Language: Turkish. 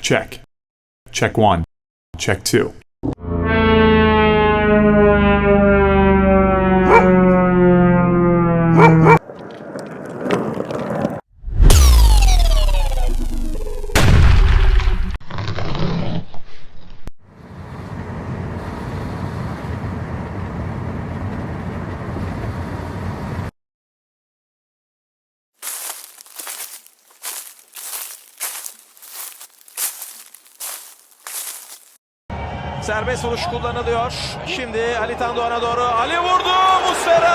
check. Check 1. Check 2. Serbest vuruş kullanılıyor. Şimdi Ali Tandoğan'a doğru. Ali vurdu. Muslera.